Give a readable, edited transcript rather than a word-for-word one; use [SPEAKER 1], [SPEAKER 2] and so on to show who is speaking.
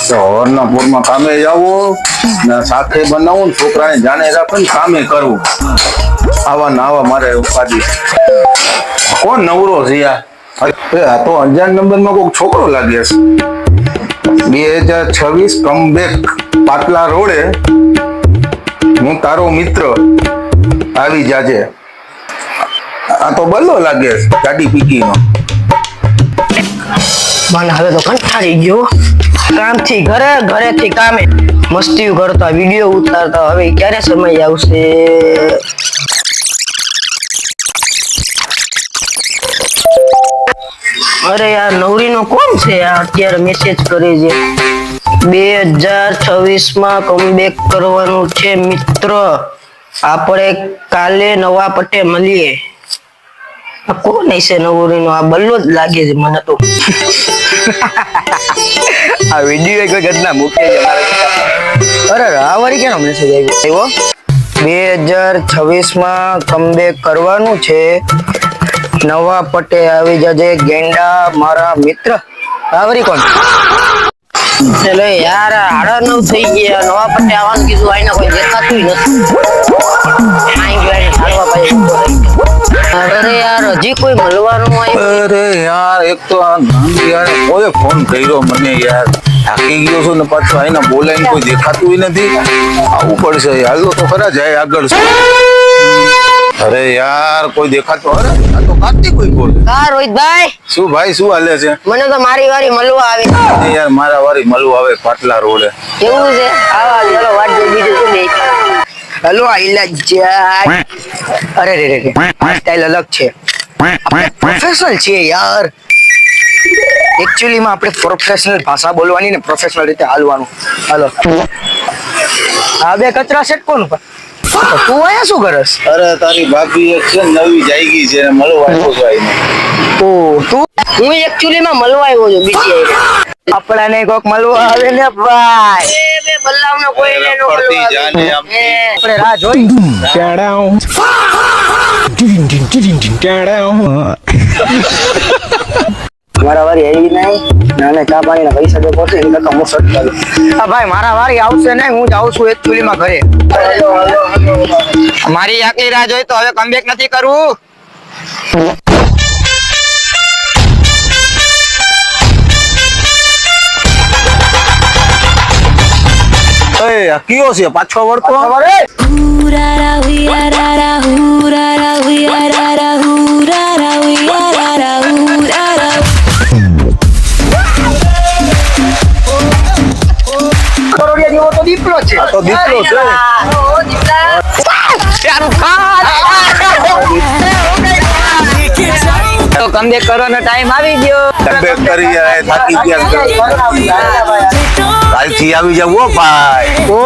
[SPEAKER 1] સવારના પોરમાં કામે જાવું ને સાથે બનાવું, છોકરાને જાણે રાખે ને કામે કરવું. આવા ને આવા મારે ઉપાધિ. કોણ નવરો છે યાર? આ તો અજાણ નંબરમાં કોઈક છોકરો લાગે છે. 2026 કમબેક પાટલા રોડે હું તારો મિત્ર આવી જાજે. આ તો બલ્લો લાગે છે ગાડી પીકીનો.
[SPEAKER 2] મને હવે તો કંટાળી ગયો કામથી ઘરે, ઘરેથી કામે, મસ્તી કરતા, વિડીયો ઉતારતા. હવે ક્યારે સમય આવશે? અરે યાર, નવરીનો કોણ છે અત્યારે મેસેજ કરે છે? 2026 માં કમબેક કરવાનું છે મિત્ર, આપણે કાલે નવા પટ્ટે મળીએ. આ કોણ હશે નવરીનો? આ બલ્લો જ લાગે છે મને તો. આ વિડીયો કોઈ ઘટના મૂકે છે અરે આ વારી કેનો મેસેજ આવ્યો? 2026 માં કમબેક કરવાનું છે, નવા પટ્ટે આવી જજે ગેંડા મારા મિત્ર. આવરી કોણ? ચલો યાર, 9:30 થઈ ગયા, નવા પટ્ટે આવવાનું કીધું, આઈને કોઈ દેખાતું નથી. અરે યાર, હજી કોઈ મળવાનું આવ્યું?
[SPEAKER 1] અરે યાર, એક તો આ યાર કોઈ ફોન કર્યો મને યાર, થાકી ગયો છું ને પાછો આઈને બોલાઈને કોઈ દેખાતું નથી. આવું પડશે, હાલો તો ખરા જાય આગળ. અરે યાર, કોઈ દેખાતો? અરે આ તો કાર્તિક કોઈ બોલે.
[SPEAKER 2] હા રોહિતભાઈ.
[SPEAKER 1] શું ભાઈ, શું હાલે છે?
[SPEAKER 2] મને તો મારી વારી મળવા આવી.
[SPEAKER 1] યાર મારા વારી મળવા આવે પાટલા રોડે.
[SPEAKER 2] કેવું છે? આવા ચલો વાત જો, બીજું શું બે. હેલો આઈલા જાય. અરે રે રે, આ સ્ટાઈલ અલગ છે. પ્રોફેશનલ છે યાર. એકચ્યુઅલી માં આપણે પ્રોફેશનલ ભાષા બોલવાની ને પ્રોફેશનલ રીતે હાલવાનું. હાલો. આ બે કચરા સેટ કોણ? તું અહીંયા શું કરસ?
[SPEAKER 1] અરે તારી ભાભી એક છે નવી જાયગી છે ને મળવા આવ્યો છું આઈને.
[SPEAKER 2] ઓ તું? હું એકચ્યુઅલી માં મળવા આવ્યો છું બીજી આઈને. આપણાને કોક મળવા આવે ને ભાઈ. એ બે બલ્લાવનો કોઈને નો
[SPEAKER 1] પડતી
[SPEAKER 2] મળવા
[SPEAKER 1] જાને
[SPEAKER 2] આવે.
[SPEAKER 1] આમ.
[SPEAKER 2] આપણે રાહ જોઈ. મારા વારી આવી નહીં, નાને ચા પાણીના પૈસા દે પડશે એટલે તો હું સટ કરું. હા ભાઈ, મારા વારી આવશે નહીં, હું જાઉં છું એકચ્યુઅલી માં ઘરે. મારી આકલી રાહ જોઈ તો હવે કમબેક નથી કરવું.
[SPEAKER 1] એ આ કયો છે પાછો વળતો?
[SPEAKER 2] કરોડિયા જેવો તો દીપડો છે.
[SPEAKER 1] તો દીપડો છે.
[SPEAKER 2] તો કમબેક કરવાનો ટાઈમ આવી ગયો.
[SPEAKER 1] કમબેક કરી જાય, થાકી ગયા. કાલથી આવી જાવ ભાઈ.
[SPEAKER 2] ઓ